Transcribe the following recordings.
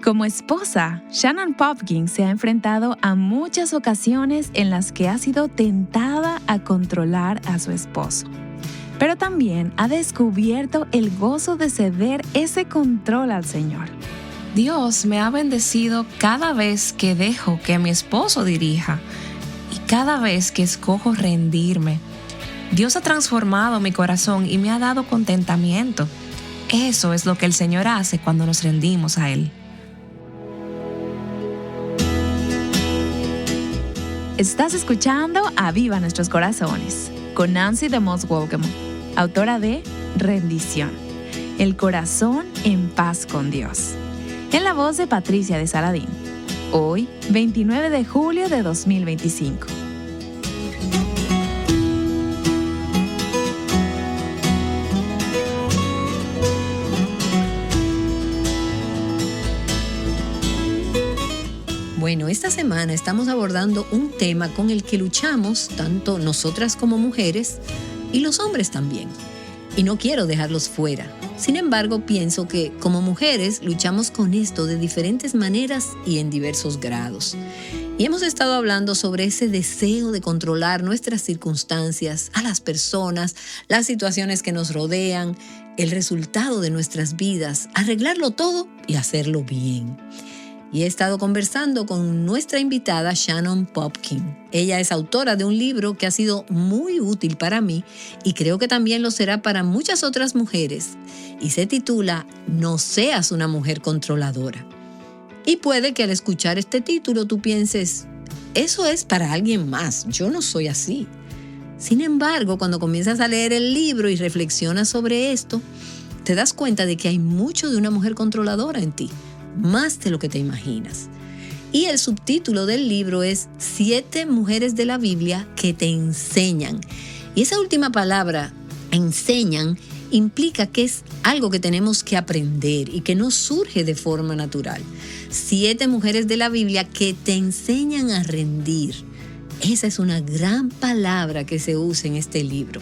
Como esposa, Shannon Popkin se ha enfrentado a muchas ocasiones en las que ha sido tentada a controlar a su esposo. Pero también ha descubierto el gozo de ceder ese control al Señor. Dios me ha bendecido cada vez que dejo que mi esposo dirija y cada vez que escojo rendirme. Dios ha transformado mi corazón y me ha dado contentamiento. Eso es lo que el Señor hace cuando nos rendimos a Él. Estás escuchando Aviva Nuestros Corazones con Nancy DeMoss Wolgemuth, autora de Rendición, el corazón en paz con Dios, en la voz de Patricia de Saladín. Hoy, 29 de julio de 2025. Bueno, esta semana estamos abordando un tema con el que luchamos tanto nosotras como mujeres y los hombres también. Y no quiero dejarlos fuera. Sin embargo, pienso que como mujeres luchamos con esto de diferentes maneras y en diversos grados. Y hemos estado hablando sobre ese deseo de controlar nuestras circunstancias, a las personas, las situaciones que nos rodean, el resultado de nuestras vidas, arreglarlo todo y hacerlo bien. Y he estado conversando con nuestra invitada Shannon Popkin. Ella es autora de un libro que ha sido muy útil para mí y creo que también lo será para muchas otras mujeres. Y se titula No seas una mujer controladora. Y puede que al escuchar este título tú pienses, eso es para alguien más, yo no soy así. Sin embargo, cuando comienzas a leer el libro y reflexionas sobre esto, te das cuenta de que hay mucho de una mujer controladora en ti. Más de lo que te imaginas. Y el subtítulo del libro es 7 mujeres de la Biblia que te enseñan. Y esa última palabra, enseñan, implica que es algo que tenemos que aprender y que no surge de forma natural. 7 mujeres de la Biblia que te enseñan a rendir. Esa es una gran palabra que se usa en este libro.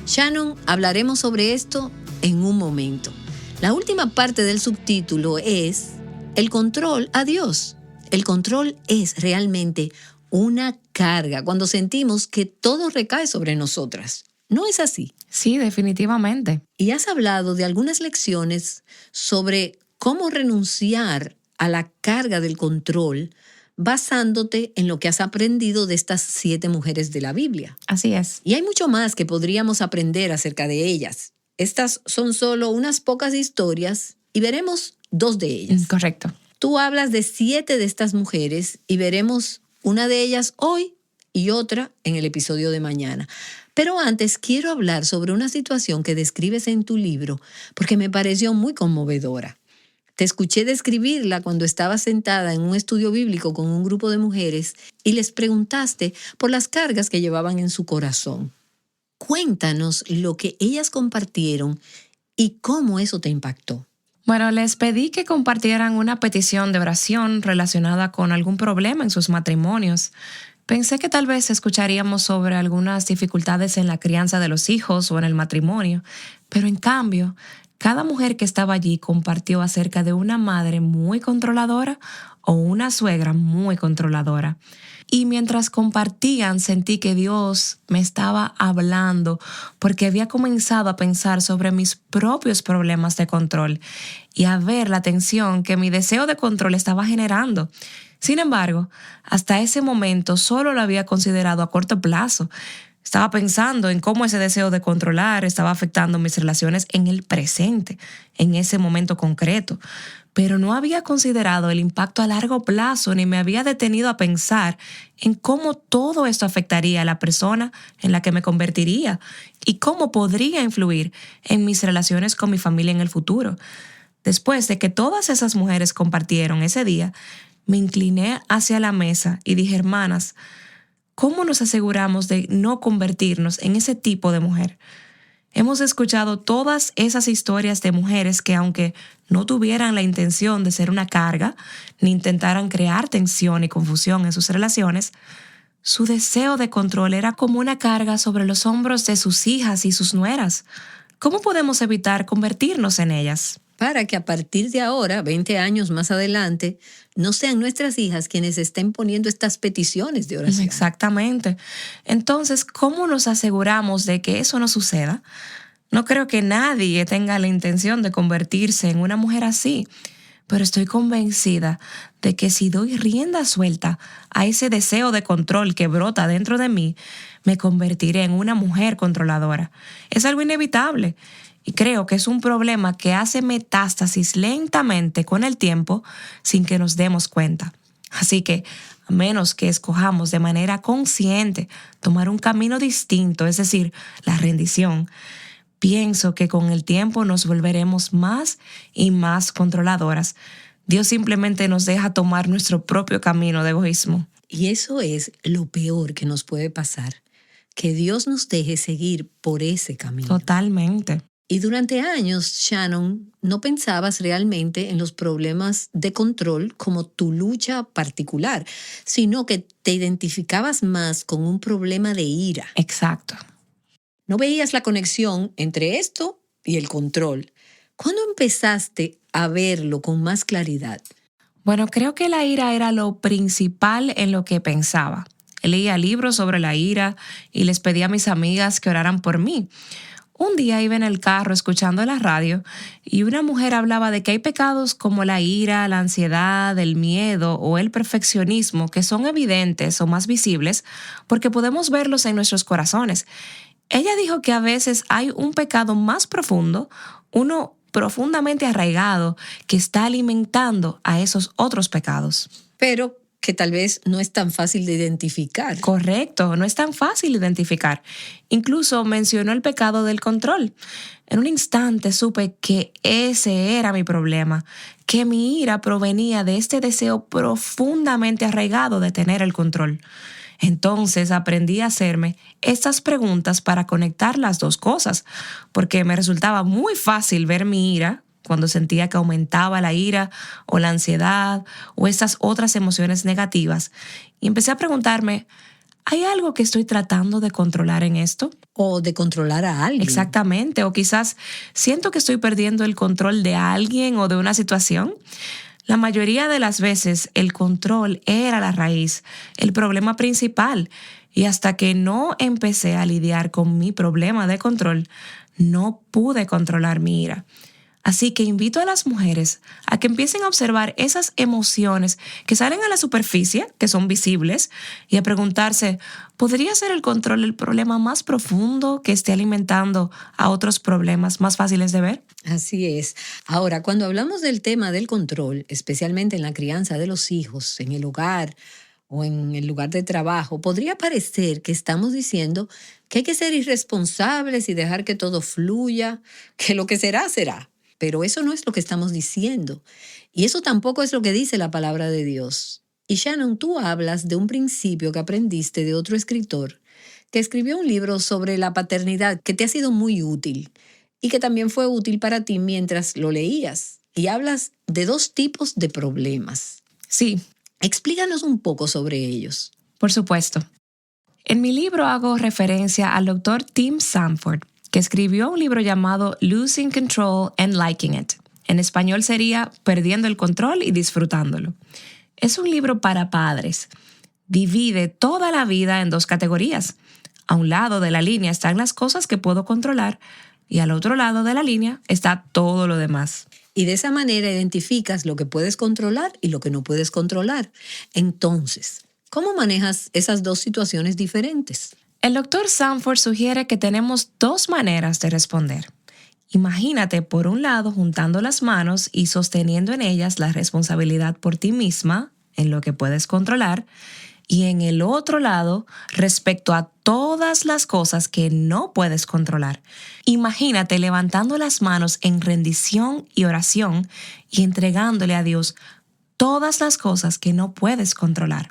Shannon, hablaremos sobre esto en un momento. La última parte del subtítulo es el control a Dios. El control es realmente una carga cuando sentimos que todo recae sobre nosotras. ¿No es así? Sí, definitivamente. Y has hablado de algunas lecciones sobre cómo renunciar a la carga del control basándote en lo que has aprendido de estas 7 mujeres de la Biblia. Así es. Y hay mucho más que podríamos aprender acerca de ellas. Estas son solo unas pocas historias y veremos 2 de ellas. Correcto. Tú hablas de 7 de estas mujeres y veremos una de ellas hoy y otra en el episodio de mañana. Pero antes quiero hablar sobre una situación que describes en tu libro porque me pareció muy conmovedora. Te escuché describirla cuando estabas sentada en un estudio bíblico con un grupo de mujeres y les preguntaste por las cargas que llevaban en su corazón. Cuéntanos lo que ellas compartieron y cómo eso te impactó. Bueno, les pedí que compartieran una petición de oración relacionada con algún problema en sus matrimonios. Pensé que tal vez escucharíamos sobre algunas dificultades en la crianza de los hijos o en el matrimonio, pero en cambio, cada mujer que estaba allí compartió acerca de una madre muy controladora o una suegra muy controladora. Y mientras compartían, sentí que Dios me estaba hablando porque había comenzado a pensar sobre mis propios problemas de control y a ver la tensión que mi deseo de control estaba generando. Sin embargo, hasta ese momento solo lo había considerado a corto plazo. Estaba pensando en cómo ese deseo de controlar estaba afectando mis relaciones en el presente, en ese momento concreto. Pero no había considerado el impacto a largo plazo ni me había detenido a pensar en cómo todo esto afectaría a la persona en la que me convertiría y cómo podría influir en mis relaciones con mi familia en el futuro. Después de que todas esas mujeres compartieron ese día, me incliné hacia la mesa y dije, hermanas, ¿cómo nos aseguramos de no convertirnos en ese tipo de mujer? Hemos escuchado todas esas historias de mujeres que, aunque no tuvieran la intención de ser una carga, ni intentaran crear tensión y confusión en sus relaciones, su deseo de control era como una carga sobre los hombros de sus hijas y sus nueras. ¿Cómo podemos evitar convertirnos en ellas? para que a partir de ahora, 20 años más adelante, no sean nuestras hijas quienes estén poniendo estas peticiones de oración. Exactamente. Entonces, ¿cómo nos aseguramos de que eso no suceda? No creo que nadie tenga la intención de convertirse en una mujer así, pero estoy convencida de que si doy rienda suelta a ese deseo de control que brota dentro de mí, me convertiré en una mujer controladora. Es algo inevitable. Y creo que es un problema que hace metástasis lentamente con el tiempo sin que nos demos cuenta. Así que, a menos que escojamos de manera consciente tomar un camino distinto, es decir, la rendición, pienso que con el tiempo nos volveremos más y más controladoras. Dios simplemente nos deja tomar nuestro propio camino de egoísmo. Y eso es lo peor que nos puede pasar, que Dios nos deje seguir por ese camino. Totalmente. Y durante años, Shannon, no pensabas realmente en los problemas de control como tu lucha particular, sino que te identificabas más con un problema de ira. Exacto. No veías la conexión entre esto y el control. ¿Cuándo empezaste a verlo con más claridad? Bueno, creo que la ira era lo principal en lo que pensaba. Leía libros sobre la ira y les pedía a mis amigas que oraran por mí. Un día iba en el carro escuchando la radio y una mujer hablaba de que hay pecados como la ira, la ansiedad, el miedo o el perfeccionismo que son evidentes o más visibles porque podemos verlos en nuestros corazones. Ella dijo que a veces hay un pecado más profundo, uno profundamente arraigado, que está alimentando a esos otros pecados. Pero que tal vez no es tan fácil de identificar. Correcto, no es tan fácil identificar. Incluso mencionó el pecado del control. En un instante supe que ese era mi problema, que mi ira provenía de este deseo profundamente arraigado de tener el control. Entonces aprendí a hacerme estas preguntas para conectar las dos cosas, porque me resultaba muy fácil ver mi ira cuando sentía que aumentaba la ira o la ansiedad o estas otras emociones negativas. Y empecé a preguntarme, ¿hay algo que estoy tratando de controlar en esto? O de controlar a alguien. Exactamente, o quizás siento que estoy perdiendo el control de alguien o de una situación. La mayoría de las veces el control era la raíz, el problema principal. Y hasta que no empecé a lidiar con mi problema de control, no pude controlar mi ira. Así que invito a las mujeres a que empiecen a observar esas emociones que salen a la superficie, que son visibles, y a preguntarse, ¿podría ser el control el problema más profundo que esté alimentando a otros problemas más fáciles de ver? Así es. Ahora, cuando hablamos del tema del control, especialmente en la crianza de los hijos, en el hogar o en el lugar de trabajo, podría parecer que estamos diciendo que hay que ser irresponsables y dejar que todo fluya, que lo que será, será. Pero eso no es lo que estamos diciendo. Y eso tampoco es lo que dice la palabra de Dios. Y Shannon, tú hablas de un principio que aprendiste de otro escritor que escribió un libro sobre la paternidad que te ha sido muy útil y que también fue útil para ti mientras lo leías. Y hablas de dos tipos de problemas. Sí. Explícanos un poco sobre ellos. Por supuesto. En mi libro hago referencia al doctor Tim Sanford, que escribió un libro llamado Losing Control and Liking It. En español sería Perdiendo el control y disfrutándolo. Es un libro para padres. Divide toda la vida en dos categorías. A un lado de la línea están las cosas que puedo controlar y al otro lado de la línea está todo lo demás. Y de esa manera identificas lo que puedes controlar y lo que no puedes controlar. Entonces, ¿cómo manejas esas dos situaciones diferentes? El doctor Sanford sugiere que tenemos dos maneras de responder. Imagínate, por un lado, juntando las manos y sosteniendo en ellas la responsabilidad por ti misma, en lo que puedes controlar, y en el otro lado, respecto a todas las cosas que no puedes controlar. Imagínate levantando las manos en rendición y oración y entregándole a Dios todas las cosas que no puedes controlar.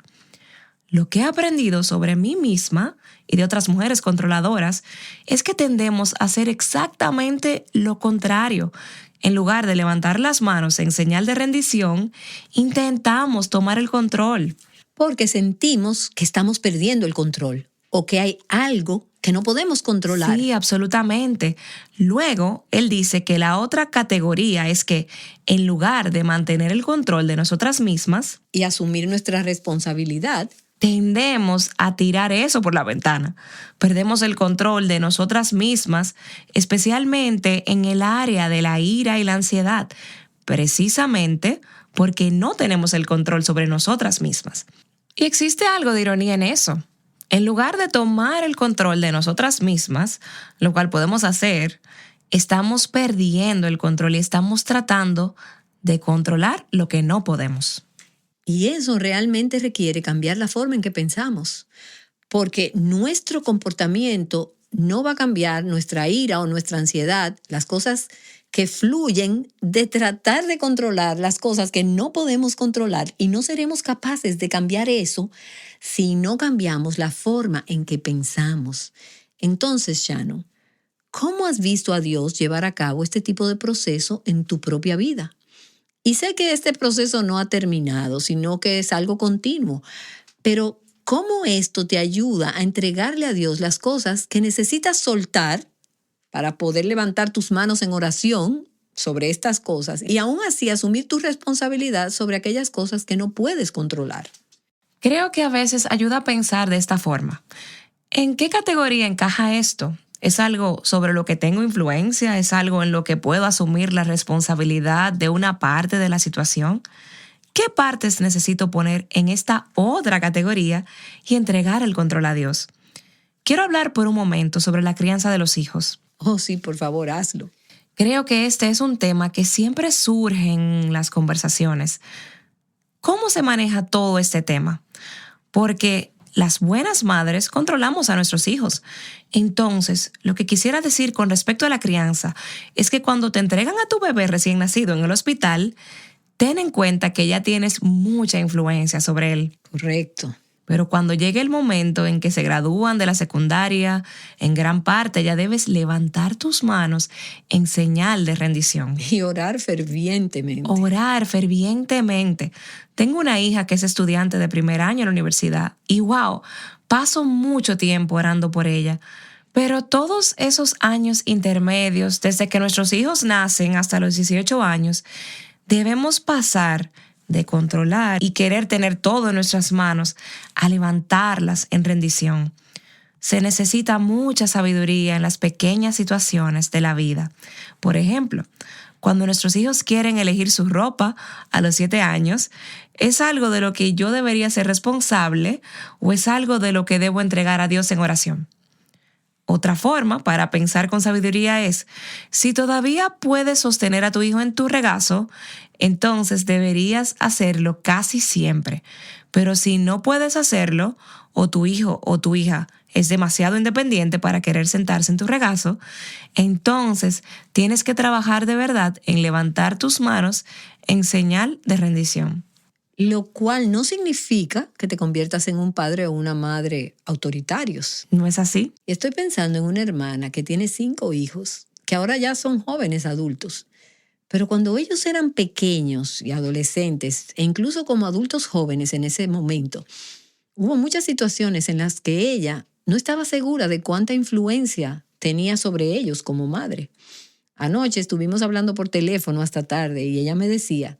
Lo que he aprendido sobre mí misma y de otras mujeres controladoras es que tendemos a hacer exactamente lo contrario. En lugar de levantar las manos en señal de rendición, intentamos tomar el control. Porque sentimos que estamos perdiendo el control o que hay algo que no podemos controlar. Sí, absolutamente. Luego, él dice que la otra categoría es que en lugar de mantener el control de nosotras mismas y asumir nuestra responsabilidad, tendemos a tirar eso por la ventana. Perdemos el control de nosotras mismas, especialmente en el área de la ira y la ansiedad, precisamente porque no tenemos el control sobre nosotras mismas. Y existe algo de ironía en eso. En lugar de tomar el control de nosotras mismas, lo cual podemos hacer, estamos perdiendo el control y estamos tratando de controlar lo que no podemos. Y eso realmente requiere cambiar la forma en que pensamos, porque nuestro comportamiento no va a cambiar nuestra ira o nuestra ansiedad, las cosas que fluyen de tratar de controlar las cosas que no podemos controlar, y no seremos capaces de cambiar eso si no cambiamos la forma en que pensamos. Entonces, Shannon, ¿cómo has visto a Dios llevar a cabo este tipo de proceso en tu propia vida? Y sé que este proceso no ha terminado, sino que es algo continuo. Pero, ¿cómo esto te ayuda a entregarle a Dios las cosas que necesitas soltar para poder levantar tus manos en oración sobre estas cosas y aún así asumir tu responsabilidad sobre aquellas cosas que no puedes controlar? Creo que a veces ayuda a pensar de esta forma. ¿En qué categoría encaja esto? ¿Es algo sobre lo que tengo influencia? ¿Es algo en lo que puedo asumir la responsabilidad de una parte de la situación? ¿Qué partes necesito poner en esta otra categoría y entregar el control a Dios? Quiero hablar por un momento sobre la crianza de los hijos. Oh, sí, por favor, hazlo. Creo que este es un tema que siempre surge en las conversaciones. ¿Cómo se maneja todo este tema? Porque las buenas madres controlamos a nuestros hijos. Entonces, lo que quisiera decir con respecto a la crianza es que cuando te entregan a tu bebé recién nacido en el hospital, ten en cuenta que ya tienes mucha influencia sobre él. Correcto. Pero cuando llegue el momento en que se gradúan de la secundaria, en gran parte ya debes levantar tus manos en señal de rendición. Y orar fervientemente. Orar fervientemente. Tengo una hija que es estudiante de primer año en la universidad y wow, paso mucho tiempo orando por ella. Pero todos esos años intermedios, desde que nuestros hijos nacen hasta los 18 años, debemos pasar de controlar y querer tener todo en nuestras manos a levantarlas en rendición. Se necesita mucha sabiduría en las pequeñas situaciones de la vida. Por ejemplo, cuando nuestros hijos quieren elegir su ropa a los 7 años, ¿es algo de lo que yo debería ser responsable o es algo de lo que debo entregar a Dios en oración? Otra forma para pensar con sabiduría es, si todavía puedes sostener a tu hijo en tu regazo, entonces deberías hacerlo casi siempre. Pero si no puedes hacerlo, o tu hijo o tu hija es demasiado independiente para querer sentarse en tu regazo, entonces tienes que trabajar de verdad en levantar tus manos en señal de rendición. Lo cual no significa que te conviertas en un padre o una madre autoritarios. ¿No es así? Y estoy pensando en una hermana que tiene 5 hijos, que ahora ya son jóvenes adultos. Pero cuando ellos eran pequeños y adolescentes, e incluso como adultos jóvenes en ese momento, hubo muchas situaciones en las que ella no estaba segura de cuánta influencia tenía sobre ellos como madre. Anoche estuvimos hablando por teléfono hasta tarde y ella me decía,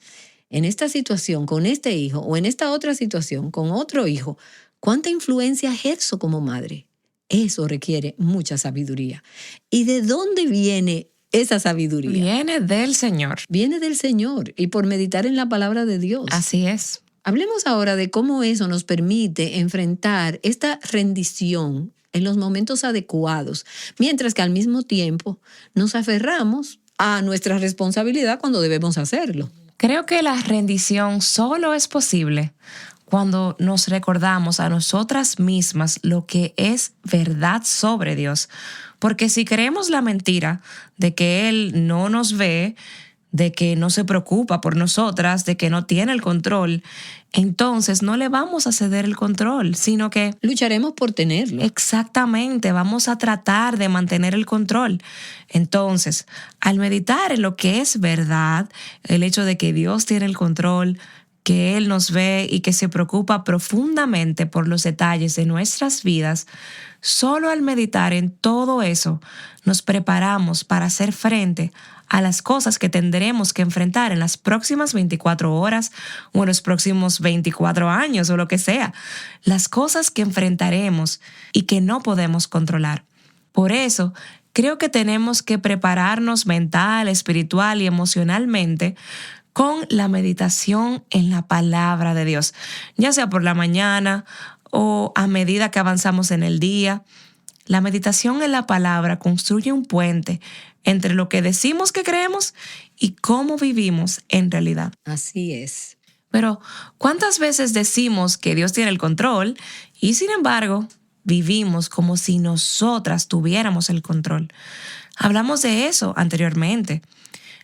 en esta situación con este hijo o en esta otra situación con otro hijo, ¿cuánta influencia ejerzo como madre? Eso requiere mucha sabiduría. ¿Y de dónde viene esa sabiduría? Viene del Señor. Viene del Señor y por meditar en la palabra de Dios. Así es. Hablemos ahora de cómo eso nos permite enfrentar esta rendición en los momentos adecuados, mientras que al mismo tiempo nos aferramos a nuestra responsabilidad cuando debemos hacerlo. Creo que la rendición solo es posible cuando nos recordamos a nosotras mismas lo que es verdad sobre Dios. Porque si creemos la mentira de que Él no nos ve, de que no se preocupa por nosotras, de que no tiene el control, entonces no le vamos a ceder el control, sino que lucharemos por tenerlo. Exactamente, vamos a tratar de mantener el control. Entonces, al meditar en lo que es verdad, el hecho de que Dios tiene el control, que Él nos ve y que se preocupa profundamente por los detalles de nuestras vidas, solo al meditar en todo eso nos preparamos para hacer frente a las cosas que tendremos que enfrentar en las próximas 24 horas o en los próximos 24 años o lo que sea. Las cosas que enfrentaremos y que no podemos controlar. Por eso, creo que tenemos que prepararnos mental, espiritual y emocionalmente con la meditación en la palabra de Dios, ya sea por la mañana o a medida que avanzamos en el día. La meditación en la palabra construye un puente entre lo que decimos que creemos y cómo vivimos en realidad. Así es. Pero, ¿cuántas veces decimos que Dios tiene el control y, sin embargo, vivimos como si nosotras tuviéramos el control? Hablamos de eso anteriormente.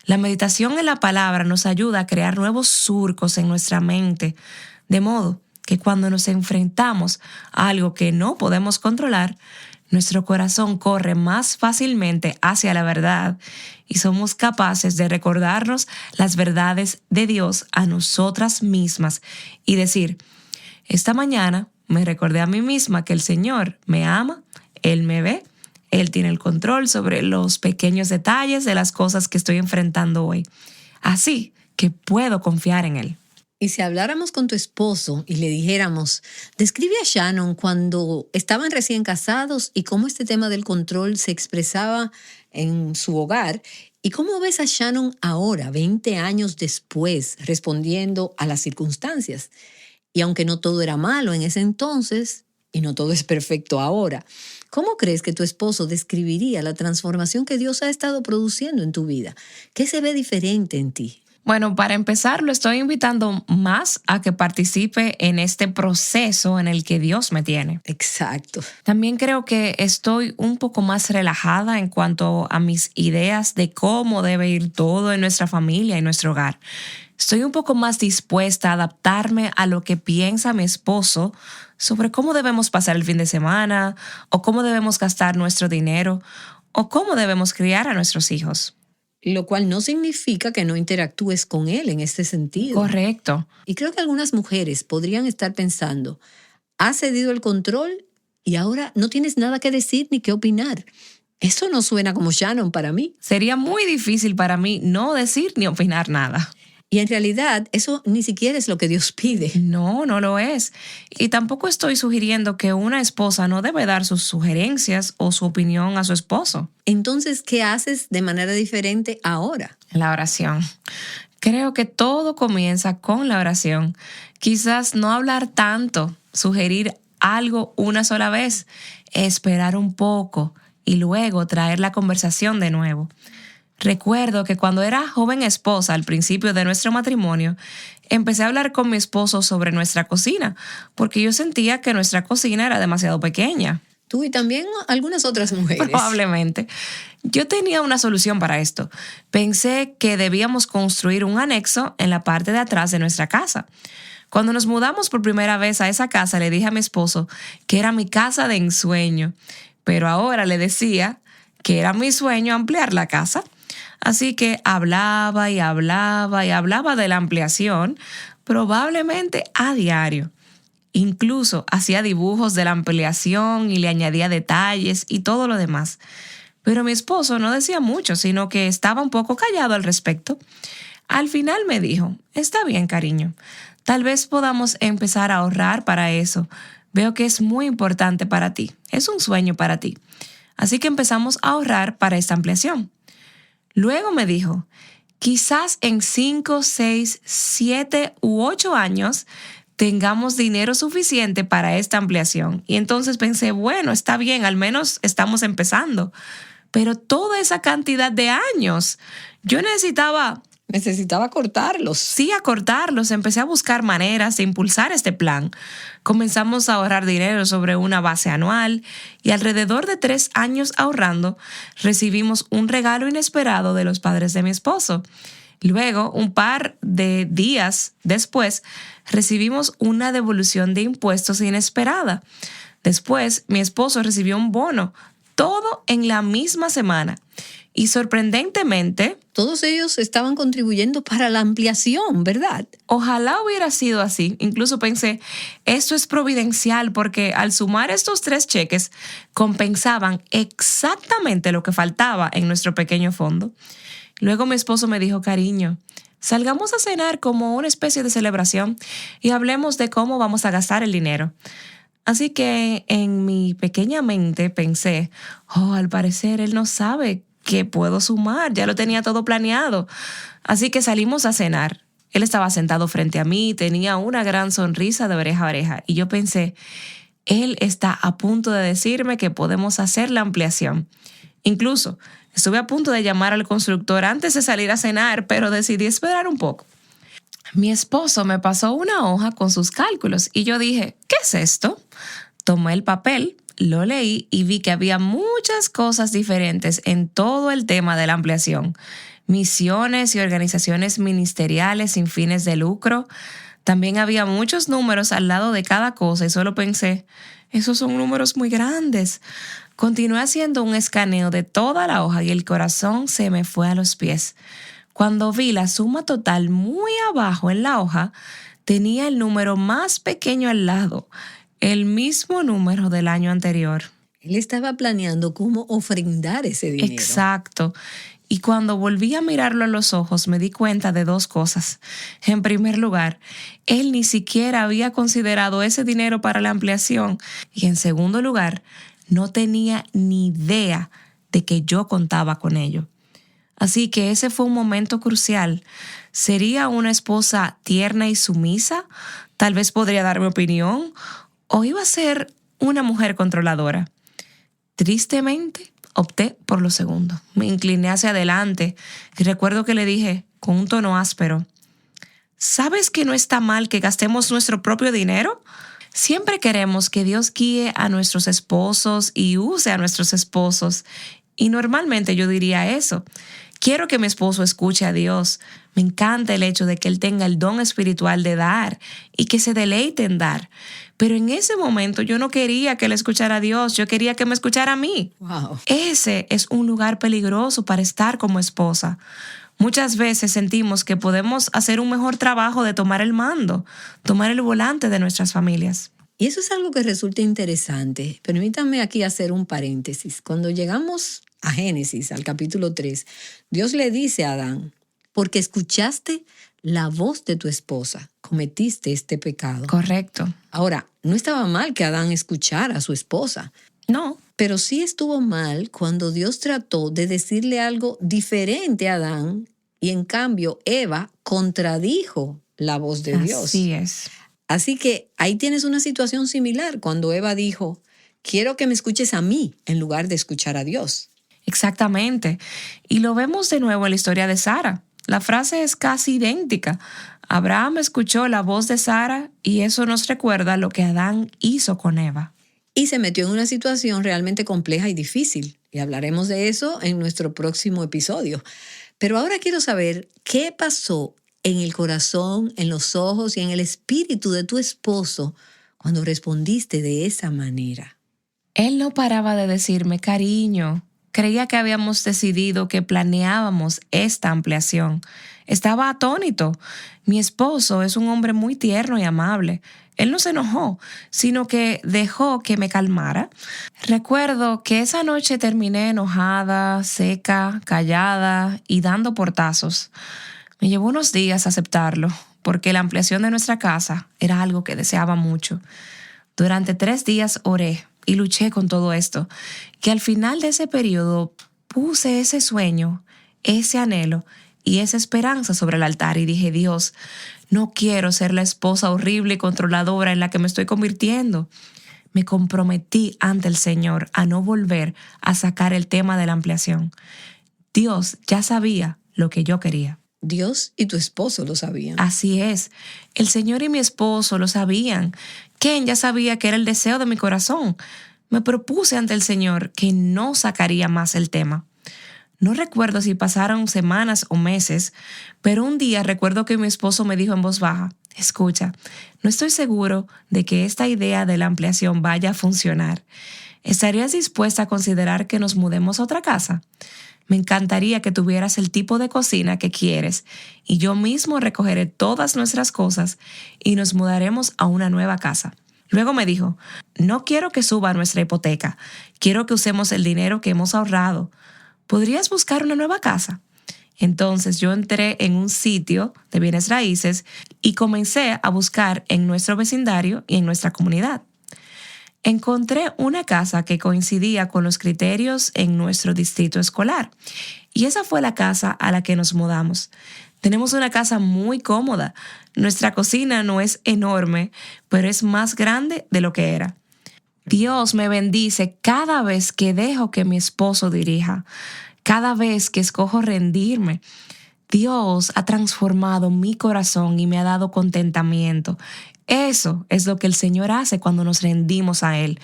La meditación en la palabra nos ayuda a crear nuevos surcos en nuestra mente, de modo que cuando nos enfrentamos a algo que no podemos controlar, nuestro corazón corre más fácilmente hacia la verdad y somos capaces de recordarnos las verdades de Dios a nosotras mismas y decir, esta mañana me recordé a mí misma que el Señor me ama, Él me ve, Él tiene el control sobre los pequeños detalles de las cosas que estoy enfrentando hoy. Así que puedo confiar en Él. Y si habláramos con tu esposo y le dijéramos, describe a Shannon cuando estaban recién casados y cómo este tema del control se expresaba en su hogar, y cómo ves a Shannon ahora, 20 años después, respondiendo a las circunstancias. Y aunque no todo era malo en ese entonces, y no todo es perfecto ahora, ¿cómo crees que tu esposo describiría la transformación que Dios ha estado produciendo en tu vida? ¿Qué se ve diferente en ti? Bueno, para empezar, lo estoy invitando más a que participe en este proceso en el que Dios me tiene. Exacto. También creo que estoy un poco más relajada en cuanto a mis ideas de cómo debe ir todo en nuestra familia y nuestro hogar. Estoy un poco más dispuesta a adaptarme a lo que piensa mi esposo sobre cómo debemos pasar el fin de semana, o cómo debemos gastar nuestro dinero, o cómo debemos criar a nuestros hijos. Lo cual no significa que no interactúes con él en este sentido. Correcto. Y creo que algunas mujeres podrían estar pensando, has cedido el control y ahora no tienes nada que decir ni que opinar. Eso no suena como Shannon para mí. Sería muy difícil para mí no decir ni opinar nada. Y en realidad eso ni siquiera es lo que Dios pide. No, no lo es. Y tampoco estoy sugiriendo que una esposa no debe dar sus sugerencias o su opinión a su esposo. Entonces, ¿qué haces de manera diferente ahora? La oración. Creo que todo comienza con la oración. Quizás no hablar tanto, sugerir algo una sola vez, esperar un poco y luego traer la conversación de nuevo. Recuerdo que cuando era joven esposa, al principio de nuestro matrimonio, empecé a hablar con mi esposo sobre nuestra cocina, porque yo sentía que nuestra cocina era demasiado pequeña. Tú y también algunas otras mujeres. Probablemente. Yo tenía una solución para esto. Pensé que debíamos construir un anexo en la parte de atrás de nuestra casa. Cuando nos mudamos por primera vez a esa casa, le dije a mi esposo que era mi casa de ensueño, pero ahora le decía que era mi sueño ampliar la casa. Así que hablaba y hablaba y hablaba de la ampliación, probablemente a diario. Incluso hacía dibujos de la ampliación y le añadía detalles y todo lo demás. Pero mi esposo no decía mucho, sino que estaba un poco callado al respecto. Al final me dijo, está bien, cariño, tal vez podamos empezar a ahorrar para eso. Veo que es muy importante para ti, es un sueño para ti. Así que empezamos a ahorrar para esta ampliación. Luego me dijo, quizás en 5, 6, 7 u 8 años tengamos dinero suficiente para esta ampliación. Y entonces pensé, bueno, está bien, al menos estamos empezando. Pero toda esa cantidad de años, yo necesitaba cortarlos. Sí, acortarlos. Empecé a buscar maneras de impulsar este plan. Comenzamos a ahorrar dinero sobre una base anual y alrededor de 3 años ahorrando, recibimos un regalo inesperado de los padres de mi esposo. Luego, un par de días después, recibimos una devolución de impuestos inesperada. Después, mi esposo recibió un bono, todo en la misma semana. Y sorprendentemente, todos ellos estaban contribuyendo para la ampliación, ¿verdad? ojalá hubiera sido así. Incluso pensé, esto es providencial porque al sumar estos 3 cheques, compensaban exactamente lo que faltaba en nuestro pequeño fondo. Luego mi esposo me dijo, cariño, salgamos a cenar como una especie de celebración y hablemos de cómo vamos a gastar el dinero. Así que en mi pequeña mente pensé, al parecer él no sabe que puedo sumar, ya lo tenía todo planeado. Así que salimos a cenar. Él estaba sentado frente a mí, tenía una gran sonrisa de oreja a oreja y yo pensé, él está a punto de decirme que podemos hacer la ampliación. Incluso estuve a punto de llamar al constructor antes de salir a cenar, pero decidí esperar un poco. Mi esposo me pasó una hoja con sus cálculos y yo dije, ¿qué es esto? Tomé el papel, lo leí y vi que había muchas cosas diferentes en todo el tema de la ampliación. Misiones y organizaciones ministeriales sin fines de lucro. También había muchos números al lado de cada cosa y solo pensé, esos son números muy grandes. Continué haciendo un escaneo de toda la hoja y el corazón se me fue a los pies. Cuando vi la suma total muy abajo en la hoja, tenía el número más pequeño al lado, el mismo número del año anterior. Él estaba planeando cómo ofrendar ese dinero. Exacto. Y cuando volví a mirarlo a los ojos, me di cuenta de 2 cosas. En primer lugar, él ni siquiera había considerado ese dinero para la ampliación. Y en segundo lugar, no tenía ni idea de que yo contaba con ello. Así que ese fue un momento crucial. ¿Sería una esposa tierna y sumisa? Tal vez podría dar mi opinión. ¿O iba a ser una mujer controladora? Tristemente, opté por lo segundo. Me incliné hacia adelante y recuerdo que le dije con un tono áspero, ¿sabes que no está mal que gastemos nuestro propio dinero? Siempre queremos que Dios guíe a nuestros esposos y use a nuestros esposos. Y normalmente yo diría eso. Quiero que mi esposo escuche a Dios. Me encanta el hecho de que él tenga el don espiritual de dar y que se deleite en dar. Pero en ese momento yo no quería que él escuchara a Dios, yo quería que me escuchara a mí. Wow. Ese es un lugar peligroso para estar como esposa. Muchas veces sentimos que podemos hacer un mejor trabajo de tomar el mando, tomar el volante de nuestras familias. Y eso es algo que resulta interesante. Permítanme aquí hacer un paréntesis. Cuando llegamos a Génesis, al capítulo 3, Dios le dice a Adán, porque escuchaste la voz de tu esposa, cometiste este pecado. Correcto. Ahora, no estaba mal que Adán escuchara a su esposa. No. Pero sí estuvo mal cuando Dios trató de decirle algo diferente a Adán y en cambio Eva contradijo la voz de Dios. Así es. Así que ahí tienes una situación similar cuando Eva dijo, quiero que me escuches a mí en lugar de escuchar a Dios. Exactamente. Y lo vemos de nuevo en la historia de Sara. La frase es casi idéntica. Abraham escuchó la voz de Sara y eso nos recuerda lo que Adán hizo con Eva. Y se metió en una situación realmente compleja y difícil. Y hablaremos de eso en nuestro próximo episodio. Pero ahora quiero saber qué pasó en el corazón, en los ojos y en el espíritu de tu esposo cuando respondiste de esa manera. Él no paraba de decirme, cariño, creía que habíamos decidido que planeábamos esta ampliación. Estaba atónito. Mi esposo es un hombre muy tierno y amable. Él no se enojó, sino que dejó que me calmara. Recuerdo que esa noche terminé enojada, seca, callada y dando portazos. Me llevó unos días aceptarlo, porque la ampliación de nuestra casa era algo que deseaba mucho. Durante 3 días oré y luché con todo esto, que al final de ese periodo puse ese sueño, ese anhelo y esa esperanza sobre el altar y dije, Dios, no quiero ser la esposa horrible y controladora en la que me estoy convirtiendo. Me comprometí ante el Señor a no volver a sacar el tema de la ampliación. Dios ya sabía lo que yo quería. Dios y tu esposo lo sabían. Así es. El Señor y mi esposo lo sabían. Ken ya sabía que era el deseo de mi corazón. Me propuse ante el Señor que no sacaría más el tema. No recuerdo si pasaron semanas o meses, pero un día recuerdo que mi esposo me dijo en voz baja, escucha, no estoy seguro de que esta idea de la ampliación vaya a funcionar. ¿Estarías dispuesta a considerar que nos mudemos a otra casa? Me encantaría que tuvieras el tipo de cocina que quieres y yo mismo recogeré todas nuestras cosas y nos mudaremos a una nueva casa. Luego me dijo, no quiero que suba nuestra hipoteca, quiero que usemos el dinero que hemos ahorrado. ¿Podrías buscar una nueva casa? Entonces yo entré en un sitio de bienes raíces y comencé a buscar en nuestro vecindario y en nuestra comunidad. Encontré una casa que coincidía con los criterios en nuestro distrito escolar y esa fue la casa a la que nos mudamos. Tenemos una casa muy cómoda. Nuestra cocina no es enorme, pero es más grande de lo que era. Dios me bendice cada vez que dejo que mi esposo dirija, cada vez que escojo rendirme. Dios ha transformado mi corazón y me ha dado contentamiento. Eso es lo que el Señor hace cuando nos rendimos a Él.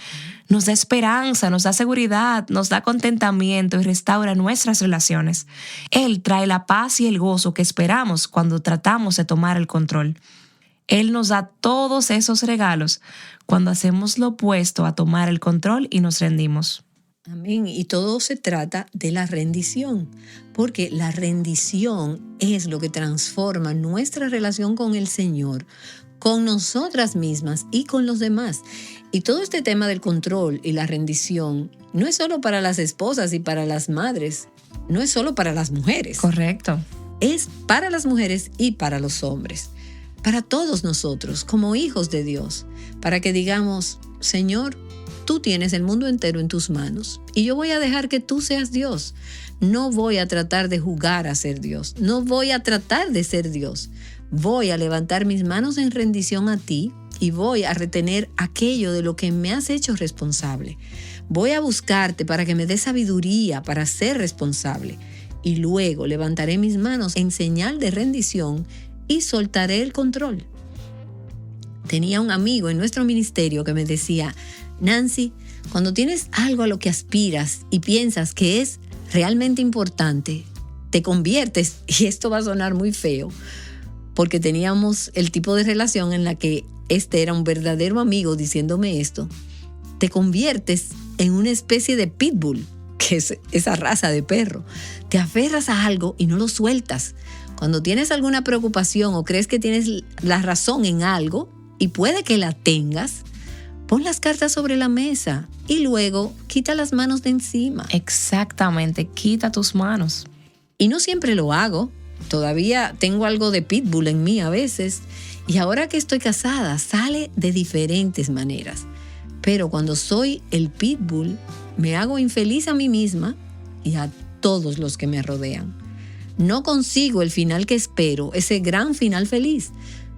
Nos da esperanza, nos da seguridad, nos da contentamiento y restaura nuestras relaciones. Él trae la paz y el gozo que esperamos cuando tratamos de tomar el control. Él nos da todos esos regalos cuando hacemos lo opuesto a tomar el control y nos rendimos. Amén. Y todo se trata de la rendición, porque la rendición es lo que transforma nuestra relación con el Señor, con nosotras mismas y con los demás. Y todo este tema del control y la rendición no es solo para las esposas y para las madres, no es solo para las mujeres. Correcto. Es para las mujeres y para los hombres, para todos nosotros como hijos de Dios, para que digamos, Señor, tú tienes el mundo entero en tus manos y yo voy a dejar que tú seas Dios. No voy a tratar de jugar a ser Dios, no voy a tratar de ser Dios. Voy a levantar mis manos en rendición a ti y voy a retener aquello de lo que me has hecho responsable. Voy a buscarte para que me des sabiduría para ser responsable y luego levantaré mis manos en señal de rendición y soltaré el control. Tenía un amigo en nuestro ministerio que me decía, Nancy, cuando tienes algo a lo que aspiras y piensas que es realmente importante, te conviertes, y esto va a sonar muy feo, porque teníamos el tipo de relación en la que este era un verdadero amigo diciéndome esto, te conviertes en una especie de pitbull, que es esa raza de perro. Te aferras a algo y no lo sueltas. Cuando tienes alguna preocupación o crees que tienes la razón en algo, y puede que la tengas, pon las cartas sobre la mesa y luego quita las manos de encima. Exactamente, quita tus manos. Y no siempre lo hago. Todavía tengo algo de pitbull en mí a veces. Y ahora que estoy casada, sale de diferentes maneras. Pero cuando soy el pitbull, me hago infeliz a mí misma y a todos los que me rodean. No consigo el final que espero, ese gran final feliz.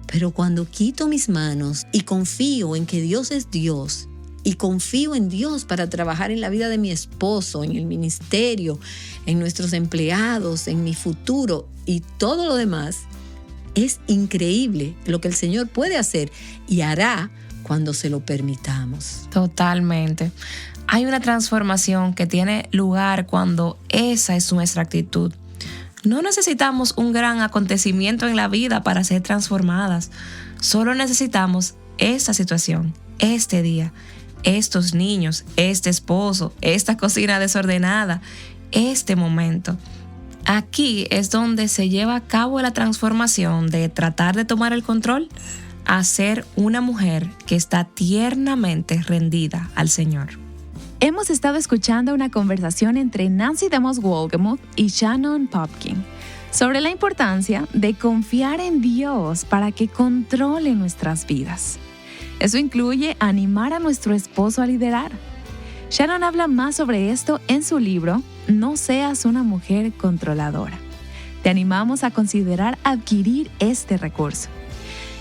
Pero cuando quito mis manos y confío en que Dios es Dios, y confío en Dios para trabajar en la vida de mi esposo, en el ministerio, en nuestros empleados, en mi futuro y todo lo demás, es increíble lo que el Señor puede hacer y hará cuando se lo permitamos. Totalmente. Hay una transformación que tiene lugar cuando esa es nuestra actitud. No necesitamos un gran acontecimiento en la vida para ser transformadas. Solo necesitamos esta situación, este día, estos niños, este esposo, esta cocina desordenada, este momento. Aquí es donde se lleva a cabo la transformación de tratar de tomar el control a ser una mujer que está tiernamente rendida al Señor. Hemos estado escuchando una conversación entre Nancy DeMoss Wolgemuth y Shannon Popkin sobre la importancia de confiar en Dios para que controle nuestras vidas. Eso incluye animar a nuestro esposo a liderar. Shannon habla más sobre esto en su libro No seas una mujer controladora. Te animamos a considerar adquirir este recurso.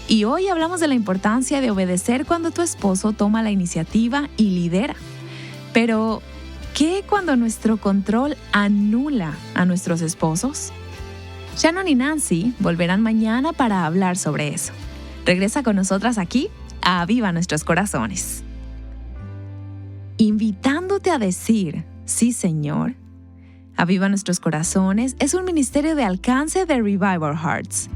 Y hoy hablamos de la importancia de obedecer cuando tu esposo toma la iniciativa y lidera. Pero, ¿qué cuando nuestro control anula a nuestros esposos? Shannon y Nancy volverán mañana para hablar sobre eso. Regresa con nosotras aquí a Aviva Nuestros Corazones. Invitándote a decir, sí Señor. Aviva Nuestros Corazones es un ministerio de alcance de Revival Hearts.